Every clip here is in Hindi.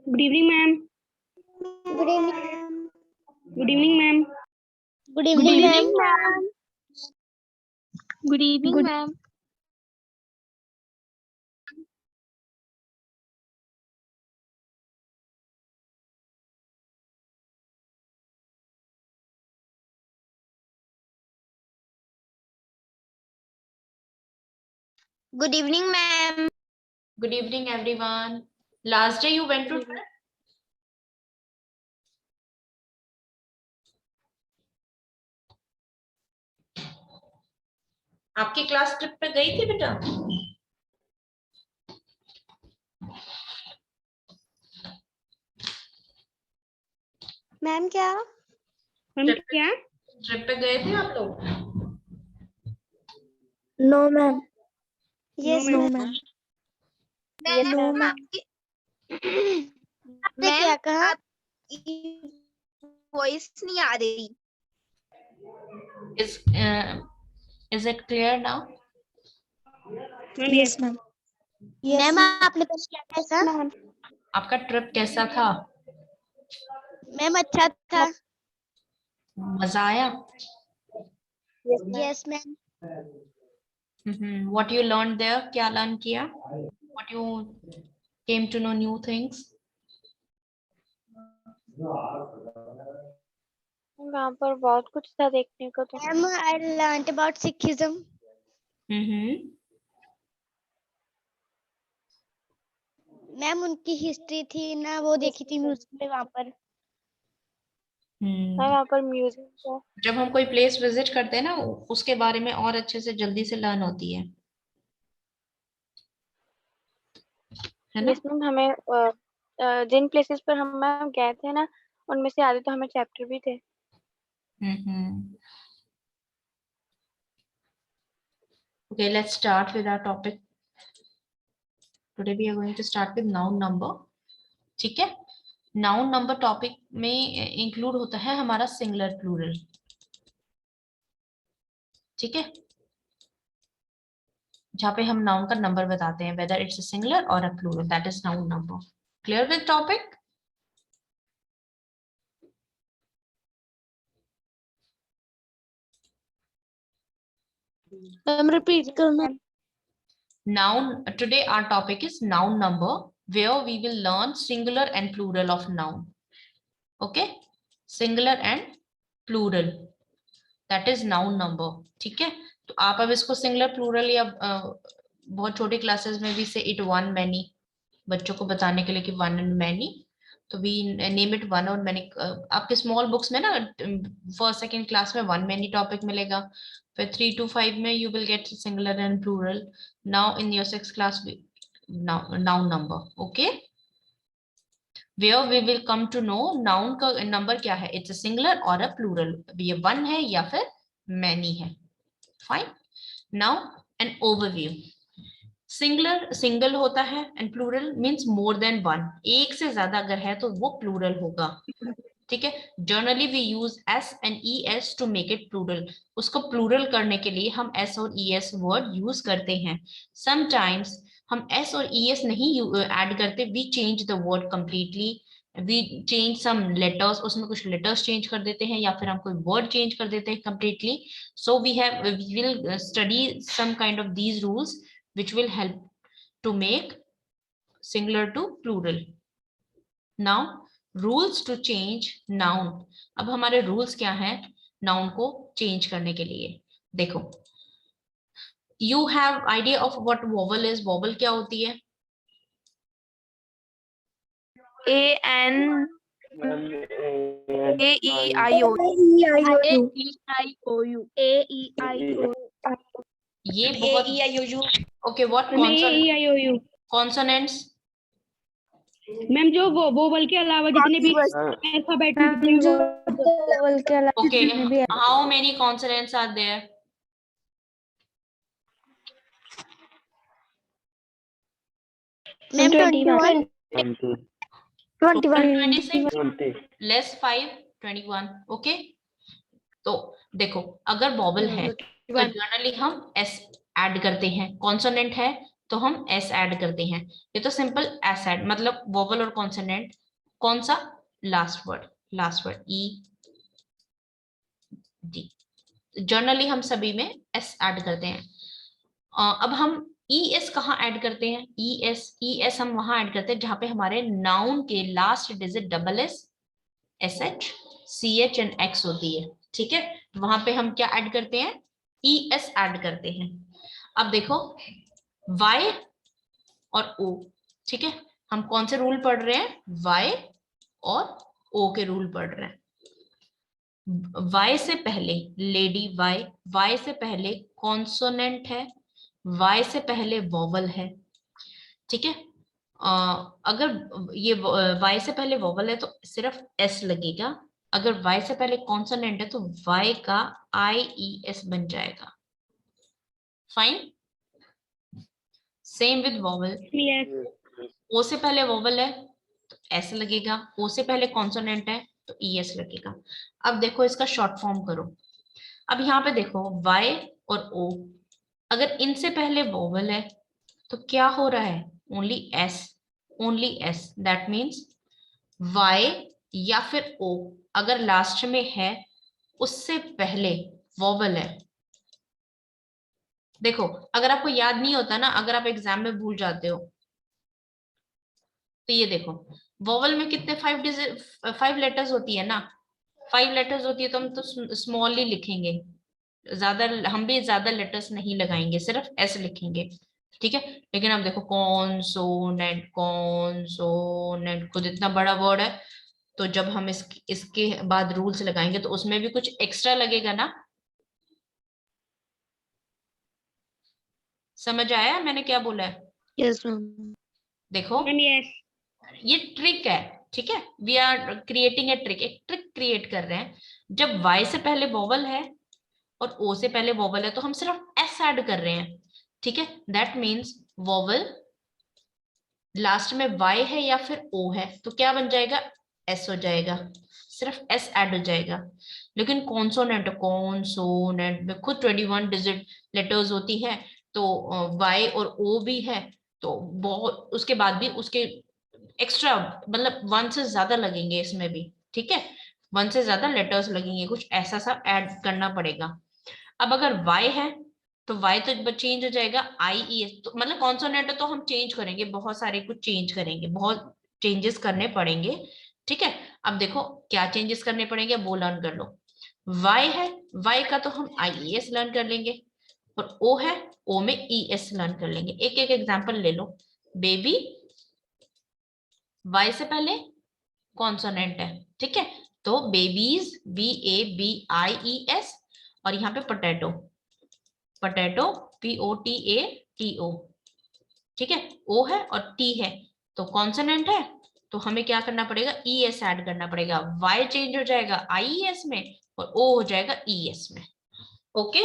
Good evening, ma'am. Good evening. Good evening, ma'am. Good Good evening, evening, ma'am. Good evening, Good- ma'am. Good evening, ma'am. Good evening, everyone. Last day you went to trip? आपकी क्लास ट्रिप पे गई थी बेटा? मैम क्या? मैम क्या? ट्रिप पे गए थे आप लोग? No ma'am. Yes No, ma'am. Yes, no ma'am. Ma'am. आपने क्या कहा? वॉइस नहीं आ रही. Is it clear now? Ma'am, yes. Ma'am. Ma'am आपने पहले क्या कहा? आपका ट्रिप कैसा था? मैम अच्छा था. मजा आया? Yes ma'am. What you learned there? क्या learn किया? What you came to know new things? वहाँ पर बहुत कुछ था देखने को तो। Ma'am I learned about Sikhism. Ma'am उनकी हिस्ट्री थी ना, वो देखी थी म्यूजियम में वहाँ पर. वहाँ पर म्यूजियम था। जब हम कोई प्लेस विजिट करते हैं ना, उसके बारे में और अच्छे से जल्दी से लर्न होती है ना? यस मैम, हमें जिन प्लेसेस पर हम मैम गए थे ना, उनमें से आधे तो हमें चैप्टर भी थे। Okay, let's start with our topic. Today we are going to start with noun number. ठीक है? नाउन नंबर टॉपिक में इंक्लूड होता है हमारा सिंगुलर प्लूरल. ठीक है? जहाँ पे हम नाउन का नंबर बताते हैं, whether it's a singular or a plural, that is noun number. Clear with topic? Ma'am repeat करना. Noun. Today our topic is noun number, where we will learn singular and plural of noun. Okay? Singular and plural. That is noun number. ठीक है? तो आप अब इसको सिंगुलर प्लूरल या बहुत छोटी क्लासेस में भी से इट वन मैनी, बच्चों को बताने के लिए कि वन एंड मैनी, तो वी नेम इट वन और मैनी. आपके स्मॉल बुक्स में ना फर्स्ट सेकंड क्लास में वन मैनी टॉपिक मिलेगा, फिर 3 to 5 में you will get singular and plural. Now in your six class noun number. Okay, where we will come to know noun का नंबर क्या है. इट्स अ सिंगुलर और अ प्लूरल, ये वन है या फिर मैनी है. Fine. Now an overview. Singular single होता है and plural means more than one. एक से ज्यादा अगर है तो वो प्लूरल होगा. ठीक है? Generally we use S and E S to make it plural. उसको प्लूरल करने के लिए हम एस और ई एस वर्ड यूज करते हैं. समटाइम्स हम एस और ई एस नहीं ऐड करते, we change the word completely. We change some letters, उसमें कुछ लेटर्स चेंज कर देते हैं या फिर हम कोई वर्ड चेंज कर देते हैं completely. So we will study some kind of these rules which will help to make singular to plural. Now rules to change noun. अब हमारे rules क्या हैं noun को change करने के लिए? देखो, you have idea of what vowel is. vowel क्या होती है? AN AEIOU ये बहुत okay. what AEIOU. consonants? Ma'am जो वो बल के अलावा जितने भी alphabet Okay, how many consonants are there? Ma'am 21. 26 less 5 21. Okay, तो देखो, अगर वॉवल है तो जनरली हम एस ऐड करते हैं. कॉन्सोनेंट है तो हम एस ऐड करते हैं। ये तो सिंपल एस ऐड, मतलब वोवल और कॉन्सोनेंट, कौन सा, last word E D. Generally हम सभी में एस ऐड करते हैं। अब हम ई एस कहाँ ऐड करते हैं, ई एस हम वहां ऐड करते हैं जहां पे हमारे नाउन के last digit double S, S H, C H and X होती है। ठीक है, वहां पे हम क्या ऐड करते हैं, ई एस ऐड करते हैं। अब देखो वाई और ओ, ठीक है, हम कौन से रूल पढ़ रहे हैं, वाई और ओ के रूल पढ़ रहे हैं। वाई से पहले लेडी वाई, वाई से पहले कॉन्सोनेंट है, वाई से पहले वोवल है। ठीक है, अगर ये वाई से पहले वोवल है तो सिर्फ एस लगेगा, अगर वाई से पहले कॉन्सोनेंट है तो वाई का आई ई एस बन जाएगा। Fine, same with vowel, yes O से पहले वोवल है तो एस लगेगा, ओ से पहले कॉन्सोनेंट है तो ई एस लगेगा। अब देखो इसका शॉर्ट फॉर्म करो। अब यहाँ पे देखो y और o, अगर इनसे पहले वोवल है तो क्या हो रहा है, only s, only s, that means y या फिर o अगर लास्ट में है उससे पहले वोवल है। देखो अगर आपको याद नहीं होता ना, अगर आप एग्जाम में भूल जाते हो तो ये देखो वोवल में कितने 5 लेटर्स होती है ना, 5 लेटर्स होती है तो हम तो स्मॉल ही लिखेंगे, ज्यादा हम भी ज्यादा लेटर्स नहीं लगाएंगे, सिर्फ एस लिखेंगे। ठीक है, लेकिन अब देखो कॉन्सोनेंट, कॉन्सोनेंट खुद इतना बड़ा वर्ड है, तो जब हम इसके बाद रूल्स लगाएंगे तो उसमें भी कुछ एक्स्ट्रा लगेगा ना। समझ आया मैंने क्या बोला है? Yes ma'am. देखो मैम यस ये ट्रिक है, ठीक है, we are creating a trick, एक ट्रिक क्रिएट कर रहे हैं। जब वाई से पहले वोवल है और ओ से पहले वोवल है तो हम सिर्फ एस ऐड कर रहे हैं। ठीक है, दैट मीन्स वोवल लास्ट में वाई है या फिर ओ है तो क्या बन जाएगा, एस हो जाएगा, सिर्फ एस ऐड हो जाएगा। लेकिन कॉन्सोनेंट, कॉन्सोनेंट में खुद 21 डिजिट लेटर्स होती है, तो वाई और ओ भी है, तो बहुत उसके बाद भी उसके एक्स्ट्रा मतलब 1 से ज्यादा लगेंगे इसमें भी। ठीक है, 1 से ज्यादा लेटर्स लगेंगे, कुछ ऐसा सा ऐड करना पड़ेगा। अब अगर y है तो y तो चेंज हो जाएगा आई ई एस, तो मतलब कॉन्सोनेंट तो हम चेंज करेंगे, बहुत सारे कुछ चेंज करेंगे, बहुत चेंजेस करने पड़ेंगे। ठीक है, अब देखो क्या चेंजेस करने पड़ेंगे वो लर्न कर लो। y है, y का तो हम आई ई एस लर्न कर लेंगे, और o है, o में ई एस लर्न कर लेंगे। एक एक एग्जाम्पल ले लो। बेबी, y से पहले कॉन्सोनेंट है, ठीक है, तो babies, B A B I E S, और यहाँ पे potato, potato P O T A T O. ठीक है, ओ है और टी है तो कॉन्सोनेंट है, तो हमें क्या करना पड़ेगा, ई एस ऐड करना पड़ेगा, वाई चेंज हो जाएगा आई एस में और ओ हो जाएगा ई एस में। Okay,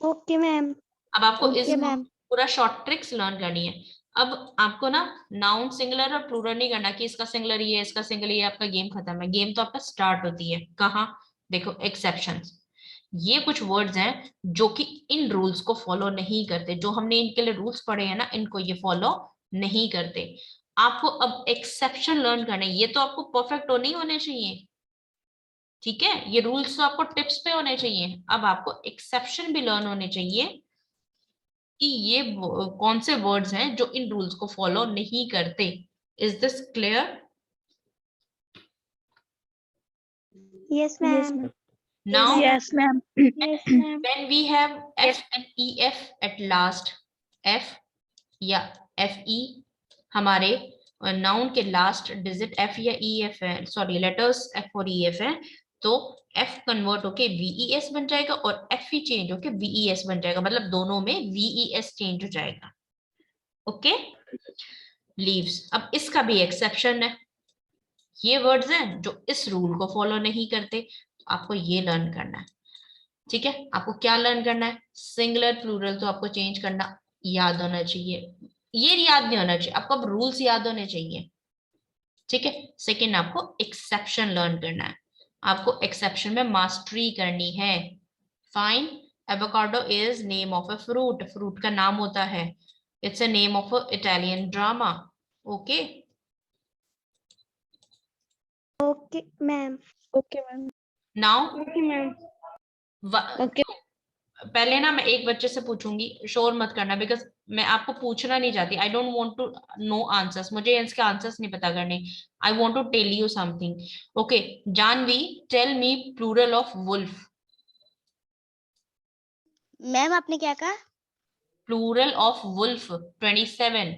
okay ma'am. अब आपको इस ओके मैम। पूरा शॉर्ट ट्रिक्स लर्न करनी है। अब आपको ना नाउन सिंगुलर और प्लूरल नहीं करना कि इसका सिंगुलर ये, इसका सिंगुलर ये, आपका गेम खत्म है। गेम तो आपका स्टार्ट होती है कहाँ, देखो एक्सेप्शंस। ये कुछ वर्ड्स हैं जो कि इन रूल्स को फॉलो नहीं करते, जो हमने इनके लिए रूल्स पढ़े हैं ना, इनको ये फॉलो नहीं करते। आपको अब एक्सेप्शन लर्न करने, ये तो आपको परफेक्ट नहीं होने चाहिए, ठीक है, ये रूल्स तो आपको टिप्स पे होने चाहिए, अब आपको एक्सेप्शन भी लर्न होने चाहिए कि ये कौन से वर्ड्स हैं जो इन रूल्स को फॉलो नहीं करते। Is this clear? Yes ma'am. Now yes ma'am yes ma'am. when we have f and ef at last, f या fe हमारे नाउन के लास्ट डिजिट f या ef है, सॉरी लेटर्स f और ef है, तो f कन्वर्ट होके ves बन जाएगा और fe चेंज होके ves बन जाएगा, मतलब दोनों में ves चेंज हो जाएगा। ओके, लीव्स, अब इसका भी एक्सेप्शन है, ये वर्ड्स हैं जो इस रूल को फॉलो नहीं करते, आपको ये लर्न करना है। ठीक है, आपको क्या लर्न करना है, सिंगुलर प्लूरल तो आपको चेंज करना याद होना चाहिए, ये याद नहीं होना चाहिए आपको, अब रूल्स याद होने चाहिए। ठीक है, सेकंड आपको एक्सेप्शन लर्न करना है, आपको एक्सेप्शन में मास्टरी करनी है। Fine, Avocado is name of a fruit. Fruit का नाम होता है. It's a name of a Italian drama. Okay. Okay ma'am. Okay ma'am. Now okay ma'am. Okay. पहले ना मैं एक बच्चे से पूछूंगी, शोर मत करना, बिकॉज मैं आपको पूछना नहीं चाहती. I don't want to know answers. मुझे इसके आंसर्स नहीं पता करने. I want to tell you something. Okay Janvi, tell me plural of wolf. Ma'am आपने क्या कहा? Plural of wolf 27.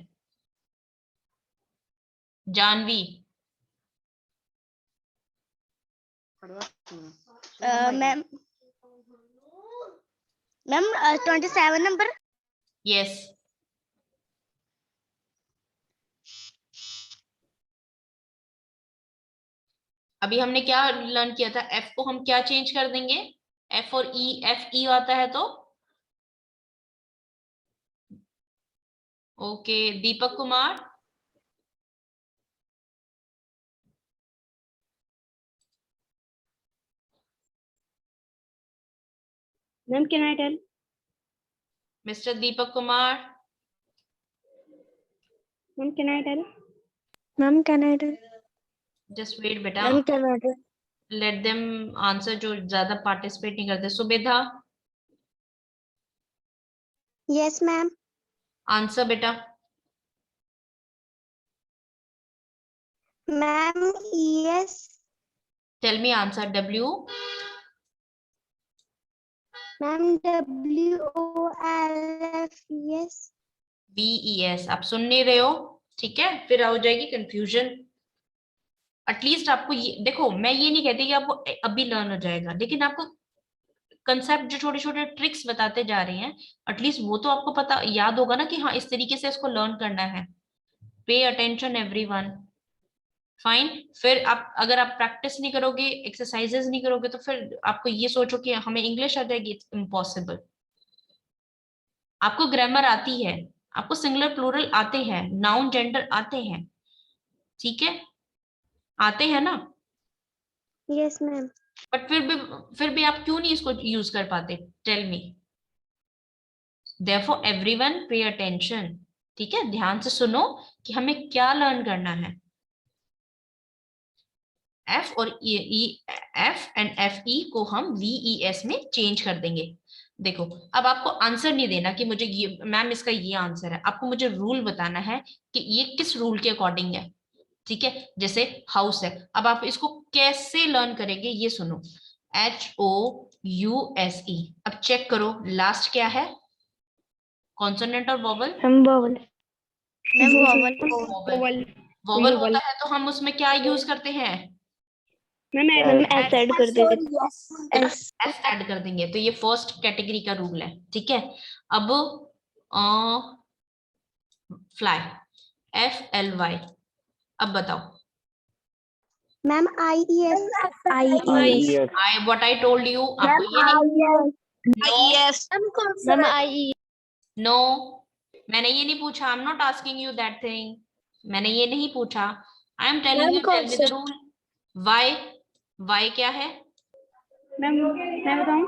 Janvi. Ma'am 27 number. Yes. अभी हमने क्या लर्न किया था? एफ को हम क्या चेंज कर देंगे? एफ और ई. एफ ई आता है तो okay. Deepak Kumar. Ma'am can I tell? Mister Deepak Kumar. Ma'am can I tell? Ma'am can I tell? Just wait बेटा. Ma'am can I tell? Let them answer, जो ज्यादा पार्टिसिपेट नहीं करते. सुबेधा. Yes ma'am. आंसर बेटा. Ma'am yes. Tell me answer. W. Ma'am WOLF yes. BES. आप सुन नहीं रहे हो, ठीक है? फिर हो जाएगी कंफ्यूजन. एटलीस्ट आपको ये देखो, मैं ये नहीं कहती कि आपको अभी लर्न हो जाएगा, लेकिन आपको कंसेप्ट जो छोटे छोटे ट्रिक्स बताते जा रहे हैं, एटलीस्ट वो तो आपको पता याद होगा ना कि हाँ इस तरीके से इसको लर्न करना है. Pay attention everyone. फाइन. फिर आप अगर आप प्रैक्टिस नहीं करोगे, एक्सरसाइजेस नहीं करोगे, तो फिर आपको ये सोचो कि हमें इंग्लिश आ जाएगी. It's impossible. आपको ग्रामर आती है, आपको सिंगुलर प्लूरल आते हैं, नाउन जेंडर आते हैं, ठीक है? आते हैं ना? Yes ma'am. बट फिर भी आप क्यों नहीं इसको यूज कर पाते? Tell me. Therefore everyone pay attention. ठीक है, ध्यान से सुनो कि हमें क्या लर्न करना है. एफ और एफ एंड एफ ई को हम VES में चेंज कर देंगे. देखो, अब आपको आंसर नहीं देना कि मुझे ये मैम इसका ये आंसर है. आपको मुझे रूल बताना है कि ये किस रूल के अकॉर्डिंग है. ठीक है, जैसे हाउस है. अब आप इसको कैसे लर्न करेंगे ये सुनो. HOUSE. अब चेक करो लास्ट क्या है, कॉन्सोनेंट और वोवल. हम vowel. Ma'am vowel. Vowel. Vowel होता है तो हम उसमें क्या यूज करते हैं? मैम हम एस ऐड कर देंगे। एस ऐड कर देंगे. तो ये फर्स्ट कैटेगरी का रूल है. ठीक है, अब फ्लाई. FLY. अब बताओ. Ma'am IES। What I told you. आपको ये नहीं. Ma'am IE। नो, मैंने ये नहीं पूछा. I am not asking you that thing. मैंने ये नहीं पूछा. I am telling you, tell me the rule. Y क्या है? मैम मैं बताऊं?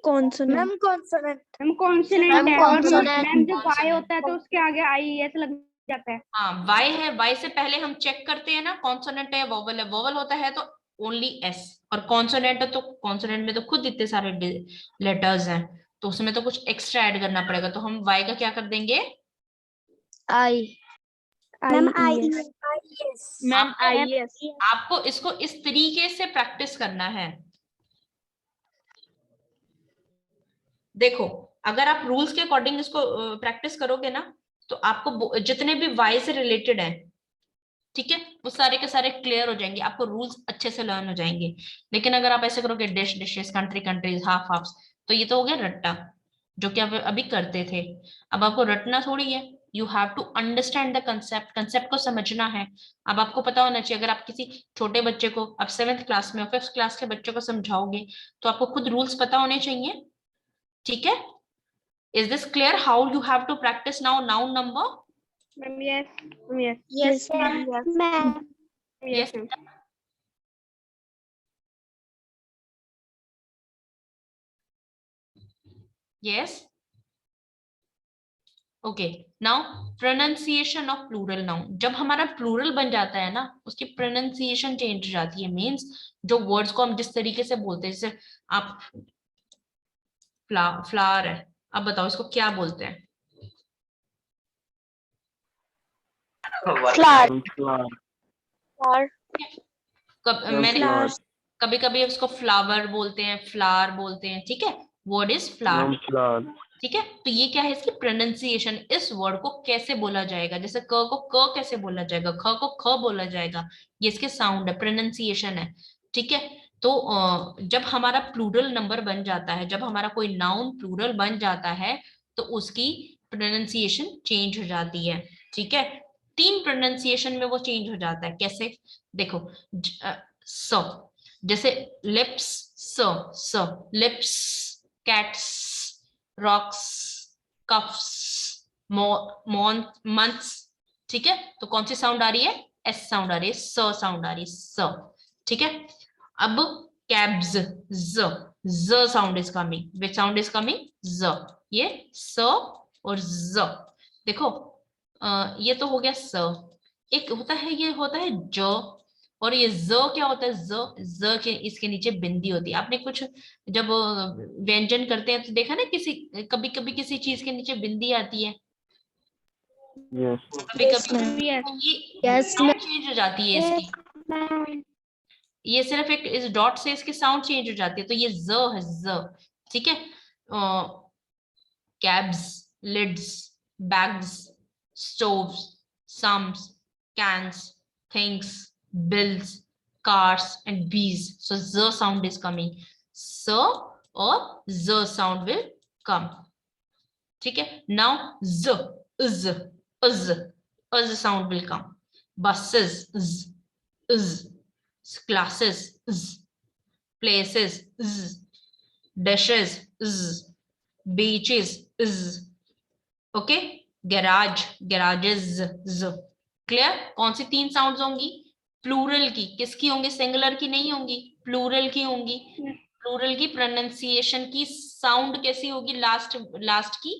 कॉन्सोनेंट। मैम कॉन्सोनेंट है. मैम और consonant। मैम जब वाई होता है तो उसके आगे IES लग जाता है. हाँ, वाई है. वाई से पहले हम चेक करते हैं ना कॉन्सोनेंट है वोवल है. वोवल होता है तो ओनली S, और कॉन्सोनेंट है तो कॉन्सोनेंट में तो खुद इतने सारे लेटर्स हैं, तो उसमें तो कुछ एक्स्ट्रा ऐड करना पड़ेगा. तो हम वाई का क्या कर देंगे? I। Ma'am IES। Ma'am IES. आपको इसको इस तरीके से प्रैक्टिस करना है. देखो, अगर आप रूल्स के अकॉर्डिंग इसको प्रैक्टिस करोगे ना, तो आपको जितने भी वाई से रिलेटेड है, ठीक है, वो सारे के सारे क्लियर हो जाएंगे. आपको रूल्स अच्छे से लर्न हो जाएंगे. लेकिन अगर आप ऐसे करोगे dish dishes, country countries, half half, तो ये तो हो गया रट्टा, जो कि आप अभी करते थे. अब आपको रटना थोड़ी है. You have to understand the concept. Concept को समझना है. अब आपको पता होना चाहिए. अगर आप किसी छोटे बच्चे को, आप 7th क्लास में, 5th क्लास के बच्चे को समझाओगे, तो आपको खुद रूल्स पता होने चाहिए. ठीक है, is this clear how you have to practice now noun number? Ma'am yes. Yes. Yes ma'am. Yes. Yes. Okay, now pronunciation of plural noun. जब हमारा प्लूरल बन जाता है ना, उसकी प्रोनाउंसिएशन चेंज हो जाती है। मींस जो वर्ड्स को हम जिस तरीके से बोलते हैं, जैसे आप फ्लावर है, अब बताओ इसको क्या बोलते हैं? फ्लावर। मैंने कभी कभी उसको फ्लावर बोलते हैं, फ्लावर बोलते हैं, ठीक है। वर्ड इज फ्लावर, ठीक है। तो ये क्या है, इसकी प्रोनाउंसिएशन। इस वर्ड को कैसे बोला जाएगा, जैसे क को क कैसे बोला जाएगा, ख को ख बोला जाएगा, ये इसके साउंड है, प्रोनाउंसिएशन है, ठीक है। तो जब हमारा प्लूरल नंबर बन जाता है, जब हमारा कोई नाउन प्लूरल बन जाता है, तो उसकी प्रोनाउंसिएशन चेंज हो जाती है, ठीक है। 3 प्रोनाउंसिएशन में वो चेंज हो जाता है। कैसे, देखो, स, जैसे लिप्स, स lips, cats, rocks, coughs, months, ठीक है। तो कौन सी साउंड आ रही है? एस साउंड आ रही है, स साउंड आ रही है, स, ठीक है। अब कैब्स, ज sound is coming, which sound is coming? ज, ये स और ज। देखो, ये तो हो गया स। एक होता है, ये होता है ज, और ये ज क्या होता है? ज के इसके नीचे बिंदी होती है। आपने कुछ जब व्यंजन करते हैं तो देखा ना, किसी कभी कभी किसी चीज के नीचे बिंदी आती है, कभी कभी ये साउंड चेंज हो जाती है इसकी। ये सिर्फ एक इस डॉट से इसकी साउंड चेंज हो जाती है। तो ये ज है, ज, ठीक है। Cabs, lids, bags, stoves, sums, cans, things, bills, cars and bees. So z sound is coming. So or z sound will come. ठीक है। Now z, z, z sound will come. Buses, z, z, classes, z, places, z, dishes, z, beaches, z. Okay, garage, garages, z। Clear? कौन सी 3 साउंड्स होंगी? प्लूरल की। किसकी होंगी? सिंगुलर की नहीं होंगी, प्लूरल की होंगी। प्लूरल की प्रोनाउंसिएशन की साउंड कैसी होगी? लास्ट की,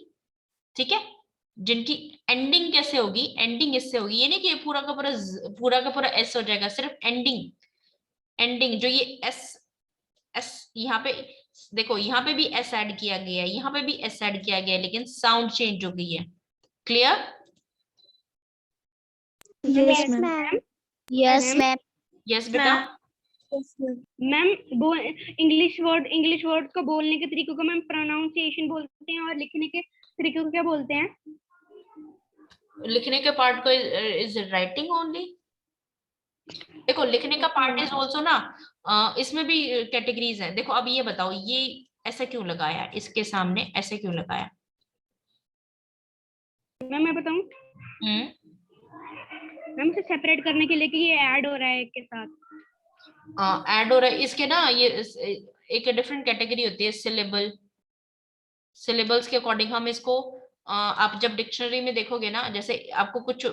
ठीक है। जिनकी एंडिंग कैसे होगी? एंडिंग इससे होगी। ये नहीं कि पूरा का पूरा एस हो जाएगा, सिर्फ एंडिंग। एंडिंग जो ये एस यहाँ पे देखो, यहाँ पे भी एस ऐड किया गया है, यहाँ पे भी एस ऐड किया गया है, लेकिन साउंड चेंज हो गई है। Clear? Yes ma'am. Yes ma'am. Yes बेटा। मैम वो इंग्लिश वर्ड को बोलने के तरीकों को मैम प्रोनाउंसिएशन बोलते हैं, और लिखने के तरीकों को क्या बोलते हैं? लिखने के पार्ट को इज राइटिंग ओनली। देखो, लिखने का पार्ट इज ऑल्सो ना, इसमें भी कैटेगरीज है। देखो, अब ये बताओ, ये ऐसा क्यों लगाया, इसके सामने ऐसे क्यों लगाया? मैम मैं बताऊं? मैम इसे सेपरेट करने के लिए कि ये ऐड हो रहा है के साथ। ऐड हो रहा है इसके ना, ये एक डिफरेंट कैटेगरी होती है, सिलेबल। सिलेबल्स के अकॉर्डिंग हम इसको, आप जब डिक्शनरी में देखोगे ना, जैसे आपको कुछ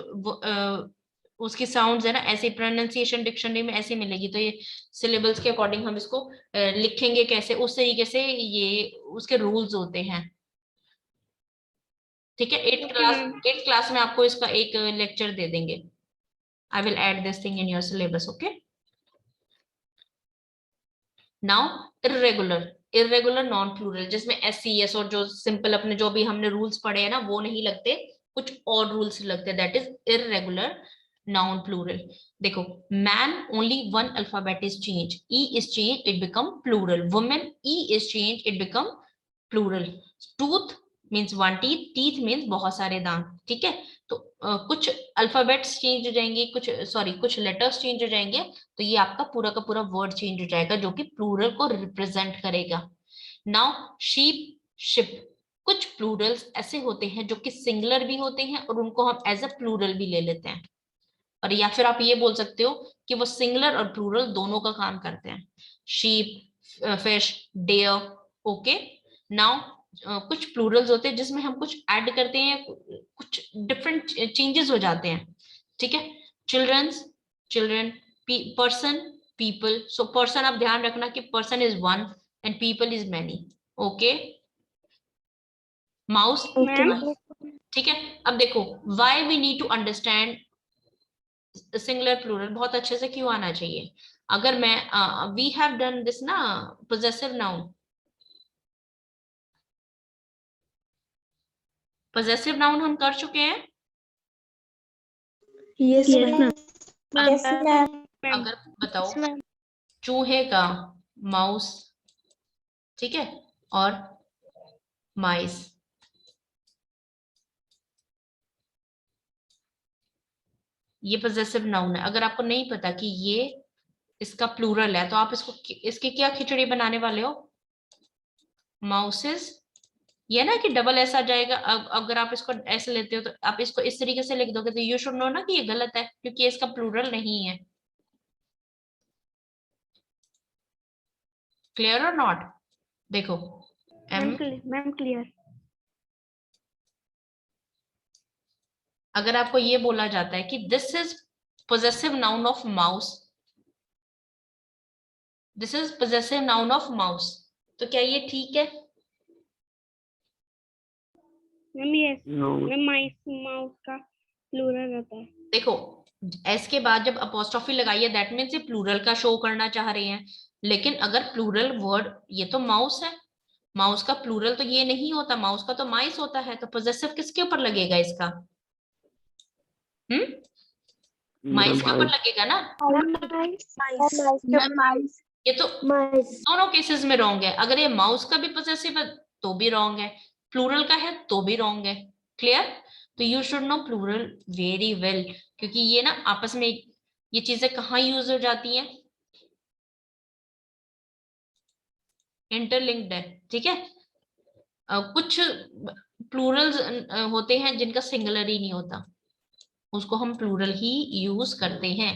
उसकी साउंड्स है ना, ऐसे प्रोनाउंसिएशन डिक्शनरी में ऐसे मिलेगी, तो ये सिलेबल्स के अकॉर्डिंग हम इसको लिखेंगे कैसे, उस तरीके से ये उसके रूल्स होते हैं, ठीक है। 8th क्लास में आपको इसका एक लेक्चर दे देंगे। I will add this thing in your syllabus, okay. Now irregular non plural, जिसमें एस सी एस और जो सिंपल अपने जो भी हमने रूल्स पढ़े हैं ना, वो नहीं लगते, कुछ और रूल्स लगते हैं, that is irregular noun plural. देखो, man only 1 alphabet is change, E is change, it become plural. Women, E is change, it become plural. Tooth means 1 teeth, teeth means बहुत सारे दांत, ठीक है। तो कुछ अल्फाबेट्स चेंज हो जाएंगे, कुछ लेटर्स चेंज हो जाएंगे, तो ये आपका पूरा का पूरा वर्ड चेंज हो जाएगा, जो कि प्लूरल को रिप्रेजेंट करेगा। नाउ शीप, शिप, कुछ प्लूरल्स ऐसे होते हैं जो कि सिंगुलर भी होते हैं और उनको हम एज अ प्लूरल भी ले लेते हैं, और या फिर आप ये बोल सकते हो कि वो सिंगुलर और प्लूरल दोनों का काम करते हैं। Sheep, fish, deer, okay. Now कुछ प्लूरल्स होते हैं जिसमें हम कुछ ऐड करते हैं, कुछ डिफरेंट चेंजेस हो जाते हैं, ठीक है। Childrens, children, person, people. So person आप ध्यान रखना कि person is 1 and people is many, okay. Mouse, ma'am ठीक है। अब देखो why we need to understand singular plural बहुत अच्छे से क्यों आना चाहिए। अगर मैं वी हैव डन दिस ना, पोजेसिव नाउन, पोजेसिव नाउन हम कर चुके हैं। Yes, ma'am. Yes, ma'am. अगर बताओ चूहे का, माउस, ठीक है, और माइस, ये पोजेसिव नाउन है। अगर आपको नहीं पता कि ये इसका प्लूरल है तो आप इसको इसकी क्या खिचड़ी बनाने वाले हो, माउसेस, ये ना कि डबल ऐसा जाएगा। अगर आप इसको ऐसे लेते हो तो आप इसको इस तरीके से लिख दोगे तो यू शुड नो ना कि ये गलत है क्योंकि इसका प्लूरल नहीं है। क्लियर और नॉट? देखो मैम क्लियर। अगर आपको ये बोला जाता है कि this is possessive noun of mouse, this is possessive noun of mouse, तो क्या ये ठीक है? मैम यस मैम माउस का प्लूरल रहता है। देखो एस के बाद जब अपोस्ट्रोफी लगाई है दैट मीन्स ये प्लूरल का शो करना चाह रहे हैं। लेकिन अगर प्लूरल वर्ड, ये तो माउस है, माउस का प्लूरल तो ये नहीं होता, माउस का तो माइस होता है, तो पोजेसिव किसके ऊपर लगेगा इसका? माइस के ऊपर लगेगा ना। ये तो दोनों केसेस में रॉन्ग है। अगर ये माउस का भी पोजेसिव है तो भी रॉन्ग है, प्लूरल का है तो भी रॉन्ग है। क्लियर? तो you should know plural very well, क्योंकि ये ना आपस में ये चीजें कहाँ यूज हो जाती हैं, इंटरलिंक्ड है, ठीक है। कुछ प्लूरल्स होते हैं जिनका सिंगुलर ही नहीं होता, उसको हम प्लूरल ही यूज करते हैं।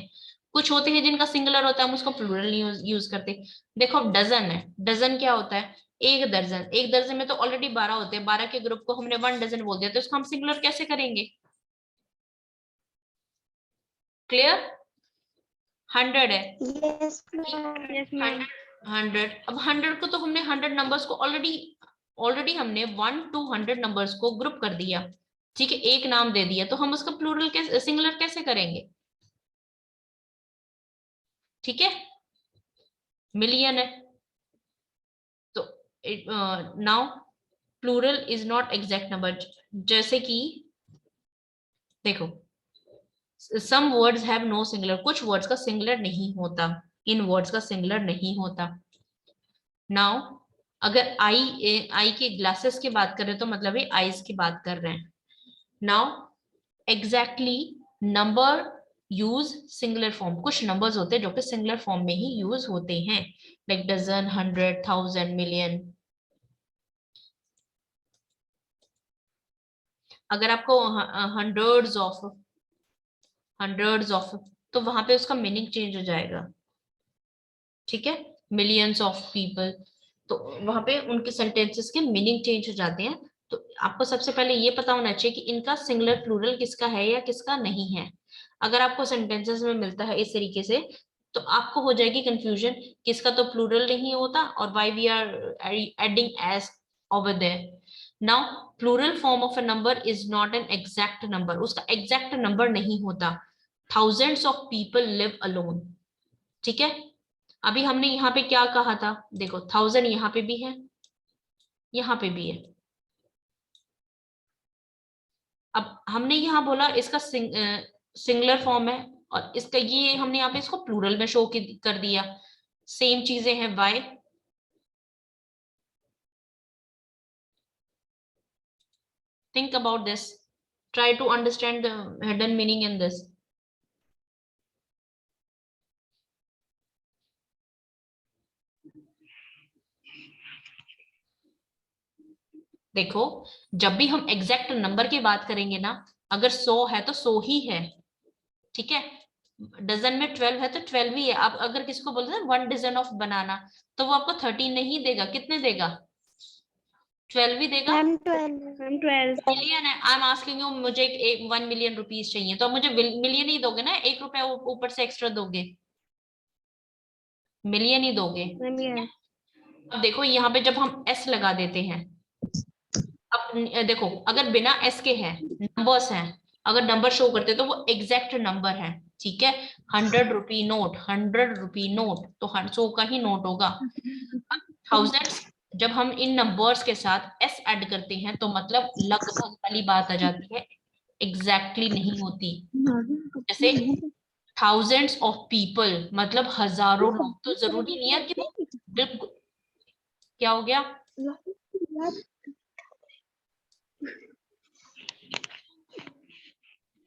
कुछ होते हैं जिनका सिंगुलर होता है, हम उसको प्लूरल यूज करते हैं। देखो डजन है, डजन क्या होता है? एक दर्जन, एक दर्जन में तो ऑलरेडी 12 होते हैं, 12 के ग्रुप को हमने 1 डजन बोल दिया, तो इसको हम सिंगुलर कैसे करेंगे? क्लियर? 100 है, Yes, यस मैम। 100, अब 100 को तो हमने 100 नंबर्स को ऑलरेडी हमने 1 to 100 नंबर्स को ग्रुप कर दिया, ठीक है, एक नाम दे दिया, तो हम उसका प्लूरल कैसे, सिंगुलर कैसे करेंगे? ठीक है, मिलियन है, तो now plural is not exact number. जैसे कि देखो some words have no singular, कुछ वर्ड्स का सिंगुलर नहीं होता, इन वर्ड्स का सिंगुलर नहीं होता। नाउ अगर आई के ग्लासेस की बात कर रहे हैं तो मतलब ये आईज की बात कर रहे हैं। Now exactly number use singular form, कुछ नंबर्स होते हैं जो कि सिंगुलर फॉर्म में ही यूज होते हैं, लाइक डजन, 100, 1000, मिलियन। अगर आपको हंड्रेड्स ऑफ, तो वहां पे उसका मीनिंग चेंज हो जाएगा, ठीक है, मिलियंस ऑफ पीपल, तो वहां पे उनके सेंटेंसेस के मीनिंग चेंज हो जाते हैं। तो आपको सबसे पहले ये पता होना चाहिए कि इनका सिंगुलर प्लूरल किसका है या किसका नहीं है। अगर आपको सेंटेंसेस में मिलता है इस तरीके से तो आपको हो जाएगी कंफ्यूजन, किसका तो प्लूरल नहीं होता और why we are adding S over there. Now plural form of a number is not an exact number, उसका एग्जैक्ट नंबर नहीं होता। Thousands of people live alone, ठीक है। अभी हमने यहाँ पे क्या कहा था, देखो 1000 यहाँ पे भी है, यहाँ पे भी है। अब हमने यहाँ बोला इसका सिंगुलर फॉर्म है और इसका ये हमने यहाँ पे इसको प्लूरल में शो कर दिया। सेम चीजें हैं, why? Think about this, try to understand the hidden meaning in this. देखो जब भी हम एग्जैक्ट नंबर की बात करेंगे ना, अगर 100 है तो 100 ही है, ठीक है। डजन में 12 है तो 12 ही है। आप अगर किसी को बोलते हैं 1 डजन ऑफ बनाना तो वो आपको 13 नहीं देगा, कितने देगा? 12 ही देगा। मैम 12 मिलियन है, आई एम आस्किंग यू, मुझे 1 मिलियन रुपीज चाहिए तो मुझे मिलियन ही दोगे ना, 1 रुपया ऊपर से एक्स्ट्रा दोगे, मिलियन ही दोगे। मैम यस अब देखो यहाँ पे जब हम एस लगा देते हैं, अब अब देखो, अगर बिना एस के हैं, नंबर्स हैं, अगर नंबर शो करते तो वो एग्जैक्ट नंबर है, ठीक है। 100 रुपी नोट, 100 रुपी नोट, तो 100 का ही नोट होगा। थाउजेंड्स, जब हम इन नंबर्स के साथ एस ऐड करते हैं तो मतलब लगभग वाली बात आ जाती है, एग्जैक्टली नहीं होती। जैसे थाउजेंड्स ऑफ पीपल मतलब हजारों लोग, तो जरूरी नहीं है कि वो बिल्कुल, क्या हो गया?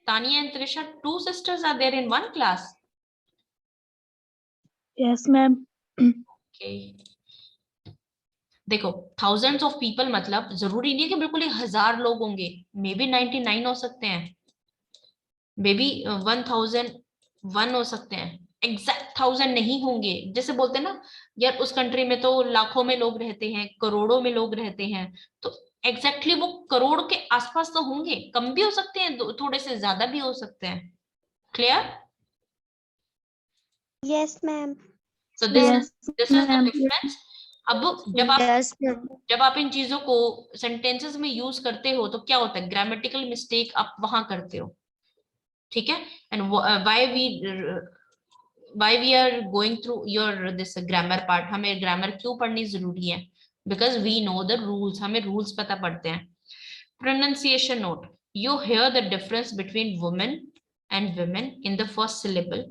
Tanya and Trisha, 2 sisters are there in 1 class. Yes, ma'am. Okay. देखो, थाउजेंड्स ऑफ पीपल मतलब जरूरी नहीं है कि बिल्कुल 1000 लोग होंगे, मे बी 99 हो सकते हैं, मे बी 1001 हो सकते हैं, एग्जैक्ट 1000 नहीं होंगे। जैसे बोलते हैं ना यार, उस कंट्री में तो लाखों में लोग रहते हैं, करोड़ों में लोग रहते हैं, तो एग्जैक्टली वो करोड़ के आसपास तो होंगे, कम भी हो सकते हैं, थोड़े से ज्यादा भी हो सकते हैं। Clear? Yes, ma'am. So this Yes, is the ma'am. difference. अब Yes, ma'am. जब आप इन चीजों को सेंटेंसेस में यूज करते हो तो क्या होता है, ग्रामेटिकल मिस्टेक आप वहां करते हो, ठीक है। And why we are going through your this grammar part, हमें ग्रामर क्यों पढ़नी जरूरी है? Because we know the rules, हमें रूल्स पता पड़ते हैं। Pronunciation note, you hear the difference between woman and women in the first syllable.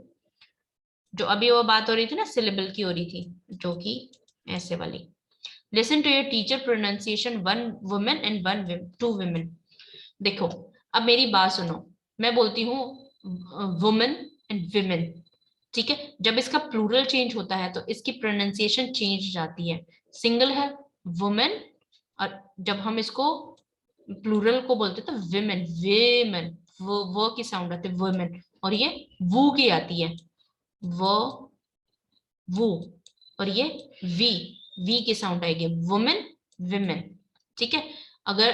जो अभी वो बात हो रही थी ना, सिलेबल की हो रही थी, जो कि ऐसे वाली। Listen to your teacher pronunciation, 1 woman and 2 women। देखो, अब मेरी बात सुनो, मैं बोलती हूँ वुमेन एंड विमेन, ठीक है। जब इसका प्लूरल चेंज होता है तो इसकी प्रोनाउंसिएशन चेंज जाती है। सिंगल है वुमेन, और जब हम इसको प्लूरल को बोलते तो विमेन, वेमेन, वो की साउंड आती है वुमेन, और ये वू की आती है, वो वो, और ये वी की साउंड आएगी, वुमेन विमेन, ठीक है। अगर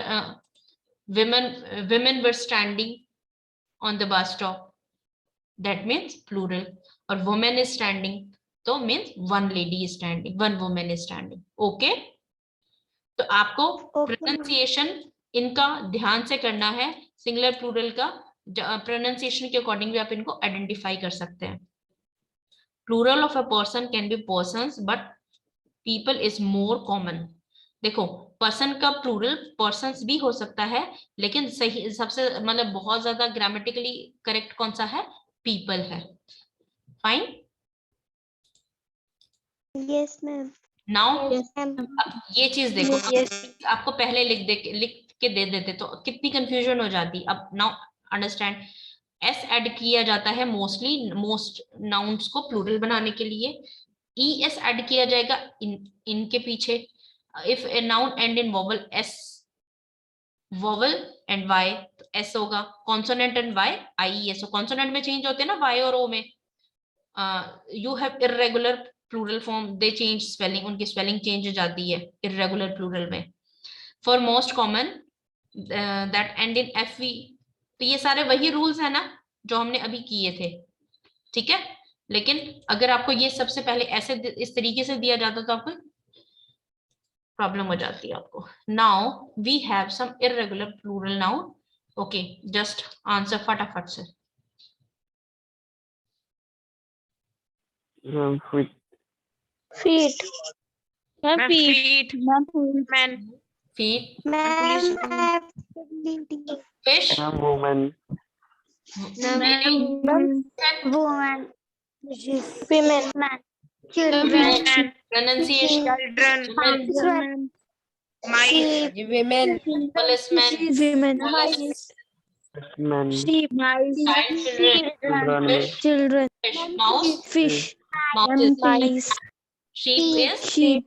women were standing on the bus stop, that means plural, और वुमेन इज स्टैंडिंग तो means 1 lady is standing, 1 women is standing. Okay, तो आपको प्रोनाउंसिएशन इनका ध्यान से करना है, सिंगुलर प्लूरल का प्रोनाउंसिएशन के अकॉर्डिंग भी आप इनको आइडेंटिफाई कर सकते हैं। Plural of a person can be persons but people is more common. देखो, पर्सन का प्लूरल पर्सन्स भी हो सकता है, लेकिन सही सबसे मतलब बहुत ज्यादा ग्रामेटिकली करेक्ट कौन सा है? पीपल है। Fine. Yes, ma'am. Now Yes, ma'am. अब ये चीज देखो, आपको पहले लिख के दे देते तो कितनी कंफ्यूजन हो जाती। अब नाउ अंडरस्टैंड, एस ऐड किया जाता है मोस्टली मोस्ट नाउन्स को प्लूरल बनाने के लिए, ई एस ऐड किया जाएगा इनके पीछे। If a noun end in vowel S, vowel end Y, तो एस होगा। Consonant end Y, I S. Consonant में चेंज होते हैं ना वाई और ओ में। You have irregular plural form, they change spelling, उनकी स्पेलिंग चेंज हो जाती है इर्रेगुलर प्लूरल में। For most common that end in F V, तो ये सारे वही रूल्स है ना जो हमने अभी किए थे, ठीक है। लेकिन अगर आपको ये सबसे पहले ऐसे इस तरीके से दिया जाता तो आपको प्रॉब्लम हो जाती है आपको। Now we have some irregular plural noun. Okay, just answer फटाफट से। feet, feet, man, feet, Ma'am. fish, woman, Woman. women, Children. pronunciation, children, mice, women, policeman, Women. police, men, child, children, Children. fish, mouse, Fish. mouse is Mice. sheep is Sheep.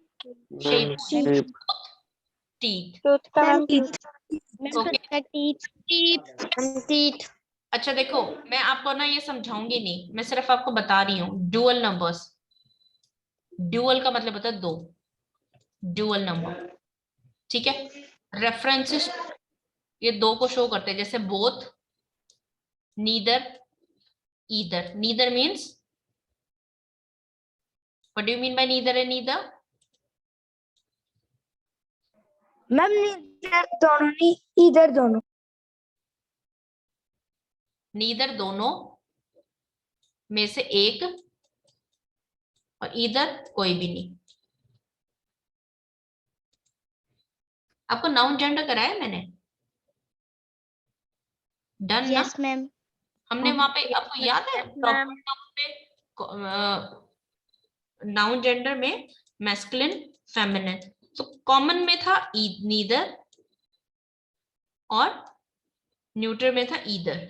sheep, sheep, teeth. tooth का मैम Okay. Teeth. अच्छा देखो, मैं आपको ना ये समझाऊंगी नहीं, मैं सिर्फ आपको बता रही हूँ ड्यूअल नंबर्स। ड्यूअल का मतलब होता है 2, ड्यूअल नंबर, ठीक है। रेफरेंसेस ये 2 को शो करते हैं, जैसे both, neither, either. Neither means, what do you mean by neither and either? Ma'am neither दोनों नहीं, इधर दोनों। नीदर दोनों में से एक, और इधर कोई भी नहीं। आपको नाउन जेंडर कराया मैंने? डन ना? Yes ma'am. हमने वहां पे, आपको याद है प्रॉपर नाउन पे नाउन जेंडर में मैस्कुलिन फेमिनिन, तो कॉमन में था नीदर और न्यूट्रल में था ईदर।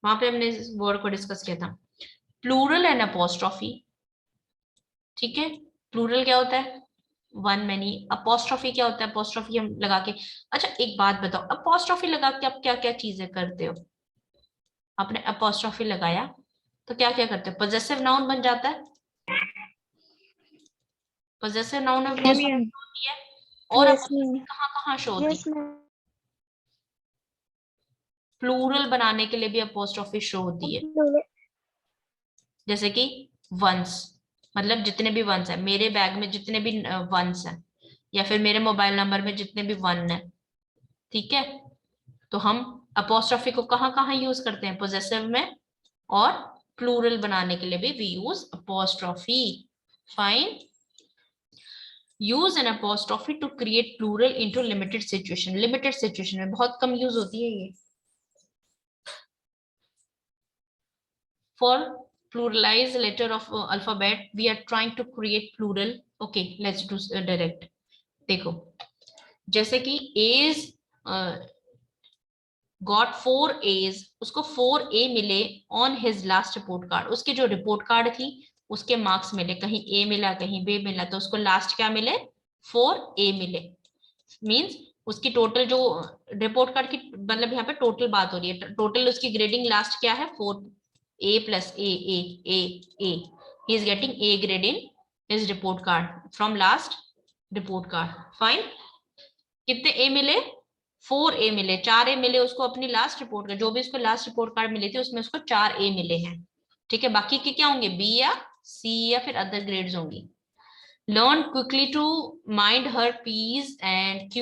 वहां पे हमने इस वर्ड को डिस्कस किया था। प्लूरल एंड अपोस्ट्रोफी, ठीक है। प्लूरल क्या होता है? One many. अपोस्ट्रोफी क्या होता है? अपोस्ट्रोफी हम लगा के, अच्छा एक बात बताओ, अपोस्ट्रोफी लगा के आप क्या क्या चीजें करते हो? आपने अपोस्ट्रोफी लगाया तो क्या क्या करते हो? पॉजेसिव नाउन बन जाता है। पॉजेसिव नाउन में apostrophe होती है, और apostrophe कहाँ शो होती है? प्लूरल बनाने के लिए भी अपोस्ट्रोफी शो होती है। जैसे कि वंस, मतलब जितने भी वंस है, मेरे बैग में जितने भी वंस हैं, या फिर मेरे मोबाइल नंबर में जितने भी वन है, ठीक है। तो हम अपोस्ट्रोफी को कहाँ कहाँ यूज करते हैं? पोजेसिव में, और प्लूरल बनाने के लिए भी we use apostrophe. Fine. Use an apostrophe to create plural into limited situation. Limited situation में बहुत कम यूज होती है ये। For pluralized letter of alphabet, we are trying to create plural. Okay, let's do direct. देखो, जैसे कि A's got 4 A's, उसको 4 A मिले on his last report card। उसके जो रिपोर्ट कार्ड थी उसके मार्क्स मिले, कहीं A मिला कहीं B मिला, तो उसको लास्ट क्या मिले? 4 A मिले। मींस उसकी टोटल जो रिपोर्ट कार्ड की, मतलब यहाँ पे टोटल बात हो रही है, टोटल उसकी ग्रेडिंग लास्ट क्या है? 4 A plus A. He is getting A grade in his report card from last report card. Fine. कितने A मिले? 4 A मिले, 4 A मिले उसको अपनी लास्ट रिपोर्ट का, जो भी उसको लास्ट रिपोर्ट कार्ड मिली थी उसमें उसको 4 A मिले हैं, ठीक है। बाकी के क्या होंगे? B या C या फिर अदर ग्रेड्स होंगी। Learn quickly to mind her P's and Q's